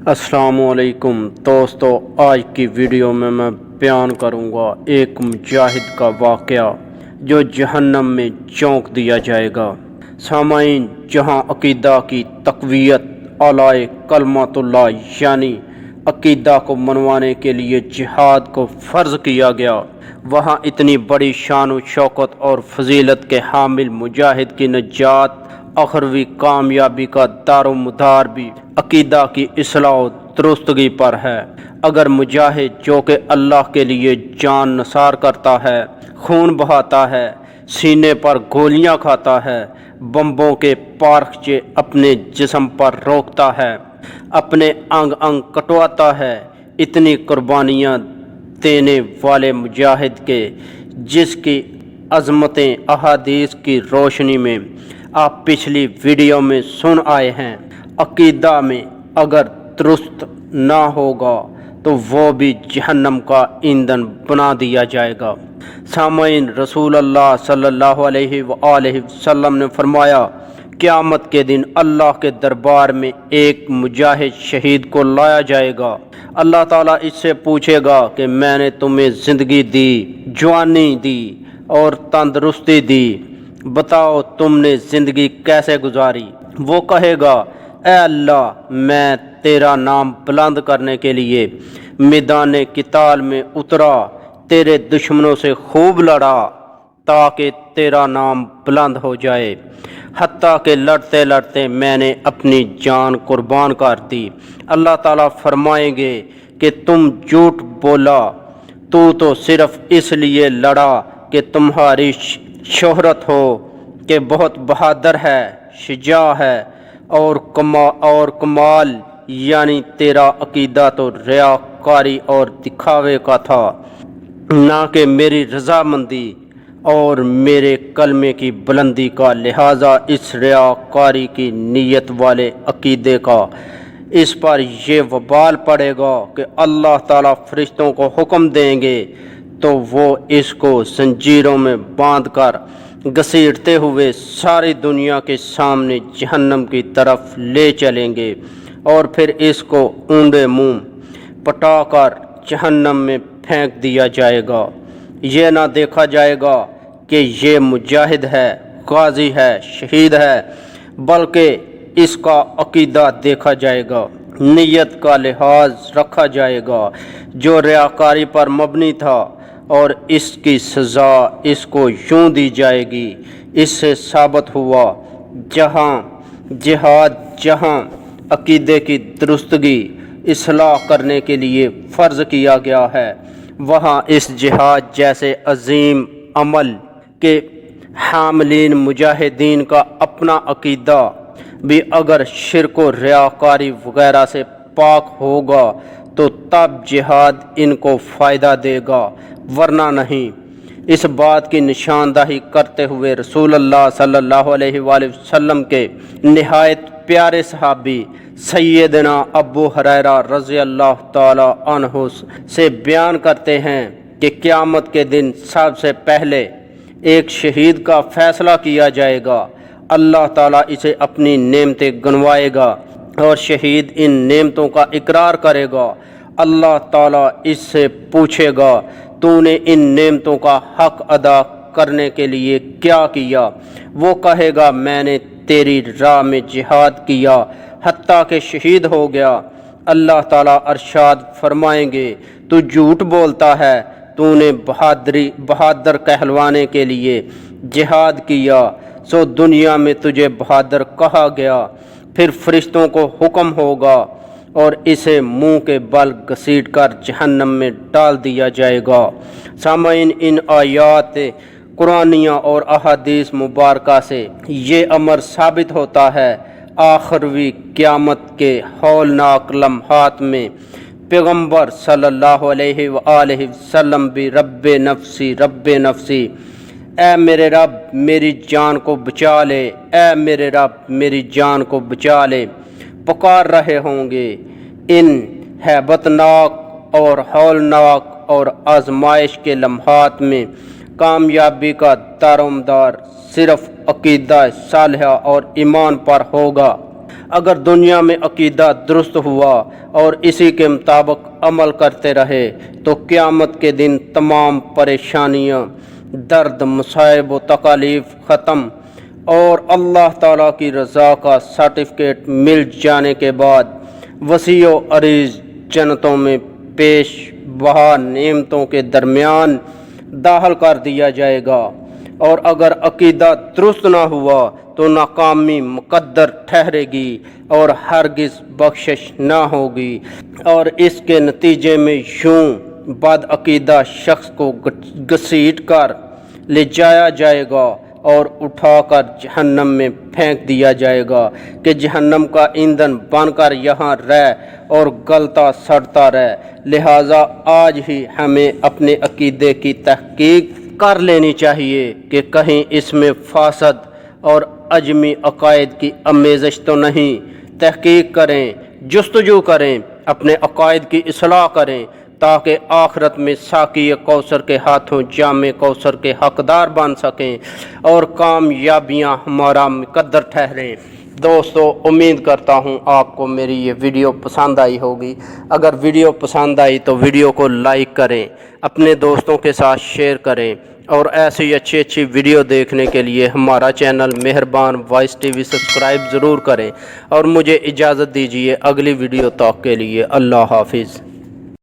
السلام علیکم دوستو، آج کی ویڈیو میں بیان کروں گا ایک مجاہد کا واقعہ جو جہنم میں جھونک دیا جائے گا۔ سامعین، جہاں عقیدہ کی تقویت اعلی کلمۃ اللہ یعنی عقیدہ کو منوانے کے لیے جہاد کو فرض کیا گیا، وہاں اتنی بڑی شان و شوکت اور فضیلت کے حامل مجاہد کی نجات اخروی کامیابی کا دار و مدار بھی عقیدہ کی اصلاح و درستگی پر ہے۔ اگر مجاہد جو کہ اللہ کے لیے جان نثار کرتا ہے، خون بہاتا ہے، سینے پر گولیاں کھاتا ہے، بمبوں کے پارخچے اپنے جسم پر روکتا ہے، اپنے انگ انگ کٹواتا ہے، اتنی قربانیاں دینے والے مجاہد کے جس کی عظمتیں احادیث کی روشنی میں آپ پچھلی ویڈیو میں سن آئے ہیں، عقیدہ میں اگر درست نہ ہوگا تو وہ بھی جہنم کا ایندھن بنا دیا جائے گا۔ سامعین، رسول اللہ صلی اللہ علیہ وآلہ وسلم نے فرمایا، قیامت کے دن اللہ کے دربار میں ایک مجاہد شہید کو لایا جائے گا۔ اللہ تعالیٰ اس سے پوچھے گا کہ میں نے تمہیں زندگی دی، جوانی دی اور تندرستی دی، بتاؤ تم نے زندگی کیسے گزاری؟ وہ کہے گا، اے اللہ، میں تیرا نام بلند کرنے کے لیے میدان قتال میں اترا، تیرے دشمنوں سے خوب لڑا تاکہ تیرا نام بلند ہو جائے، حتیٰ کہ لڑتے لڑتے میں نے اپنی جان قربان کر دی۔ اللہ تعالیٰ فرمائیں گے کہ تم جھوٹ بولا، تو صرف اس لیے لڑا کہ تمہاری شہرت ہو کہ بہت بہادر ہے، شجاع ہے اور کمال، یعنی تیرا عقیدہ تو ریاکاری اور دکھاوے کا تھا، نہ کہ میری رضامندی اور میرے کلمے کی بلندی کا۔ لہٰذا اس ریاکاری کی نیت والے عقیدے کا اس پر یہ وبال پڑے گا کہ اللہ تعالیٰ فرشتوں کو حکم دیں گے تو وہ اس کو زنجیروں میں باندھ کر گھسیٹتے ہوئے ساری دنیا کے سامنے جہنم کی طرف لے چلیں گے، اور پھر اس کو اونڈے منہ پٹا کر جہنم میں پھینک دیا جائے گا۔ یہ نہ دیکھا جائے گا کہ یہ مجاہد ہے، غازی ہے، شہید ہے، بلکہ اس کا عقیدہ دیکھا جائے گا، نیت کا لحاظ رکھا جائے گا جو ریاکاری پر مبنی تھا، اور اس کی سزا اس کو یوں دی جائے گی۔ اس سے ثابت ہوا جہاں عقیدے کی درستگی اصلاح کرنے کے لیے فرض کیا گیا ہے، وہاں اس جہاد جیسے عظیم عمل کے حاملین مجاہدین کا اپنا عقیدہ بھی اگر شرک و ریاکاری وغیرہ سے پاک ہوگا تو تب جہاد ان کو فائدہ دے گا، ورنہ نہیں۔ اس بات کی نشاندہی کرتے ہوئے رسول اللہ صلی اللہ علیہ وآلہ وسلم کے نہایت پیارے صحابی سیدنا ابو ہریرہ رضی اللہ تعالی عنہ سے بیان کرتے ہیں کہ قیامت کے دن سب سے پہلے ایک شہید کا فیصلہ کیا جائے گا۔ اللہ تعالیٰ اسے اپنی نعمتیں گنوائے گا اور شہید ان نعمتوں کا اقرار کرے گا۔ اللہ تعالیٰ اس سے پوچھے گا، تو نے ان نعمتوں کا حق ادا کرنے کے لیے کیا کیا؟ وہ کہے گا، میں نے تیری راہ میں جہاد کیا حتیٰ کہ شہید ہو گیا۔ اللہ تعالیٰ ارشاد فرمائیں گے، تو جھوٹ بولتا ہے، تو نے بہادر کہلوانے کے لیے جہاد کیا، سو دنیا میں تجھے بہادر کہا گیا۔ پھر فرشتوں کو حکم ہوگا اور اسے منہ کے بل گھسیٹ کر جہنم میں ڈال دیا جائے گا۔ سامعین، ان آیات قرآنیہ اور احادیث مبارکہ سے یہ امر ثابت ہوتا ہے، آخروی قیامت کے ہولناک لمحات میں پیغمبر صلی اللہ علیہ وآلہ وسلم بھی رب نفسی، اے میرے رب میری جان کو بچا لے، اے میرے رب میری جان کو بچا لے، پکار رہے ہوں گے۔ ان ہیبت ناک اور ہولناک اور آزمائش کے لمحات میں کامیابی کا دارومدار صرف عقیدہ صالحہ اور ایمان پر ہوگا۔ اگر دنیا میں عقیدہ درست ہوا اور اسی کے مطابق عمل کرتے رہے تو قیامت کے دن تمام پریشانیاں، درد، مصائب و تکالیف ختم اور اللہ تعالیٰ کی رضا کا سرٹیفکیٹ مل جانے کے بعد وسیع و عریض جنتوں میں پیش بہا نعمتوں کے درمیان داخل کر دیا جائے گا۔ اور اگر عقیدہ درست نہ ہوا تو ناکامی مقدر ٹھہرے گی اور ہرگز بخشش نہ ہوگی، اور اس کے نتیجے میں یوں بد عقیدہ شخص کو گھسیٹ کر لے جایا جائے گا اور اٹھا کر جہنم میں پھینک دیا جائے گا کہ جہنم کا ایندھن بن کر یہاں رہ اور گلتا سڑتا رہ۔ لہٰذا آج ہی ہمیں اپنے عقیدے کی تحقیق کر لینی چاہیے کہ کہیں اس میں فاسد اور اجمی عقائد کی آمیزش تو نہیں۔ تحقیق کریں، جستجو کریں، اپنے عقائد کی اصلاح کریں تاکہ آخرت میں ساقی کوثر کے ہاتھوں جام کوثر کے حقدار بن سکیں اور کامیابیاں ہمارا مقدر ٹھہریں۔ دوستو، امید کرتا ہوں آپ کو میری یہ ویڈیو پسند آئی ہوگی۔ اگر ویڈیو پسند آئی تو ویڈیو کو لائک کریں، اپنے دوستوں کے ساتھ شیئر کریں، اور ایسی اچھی ویڈیو دیکھنے کے لیے ہمارا چینل مہربان وائس ٹی وی سبسکرائب ضرور کریں، اور مجھے اجازت دیجیے اگلی ویڈیو تک کے لیے۔ اللہ حافظ۔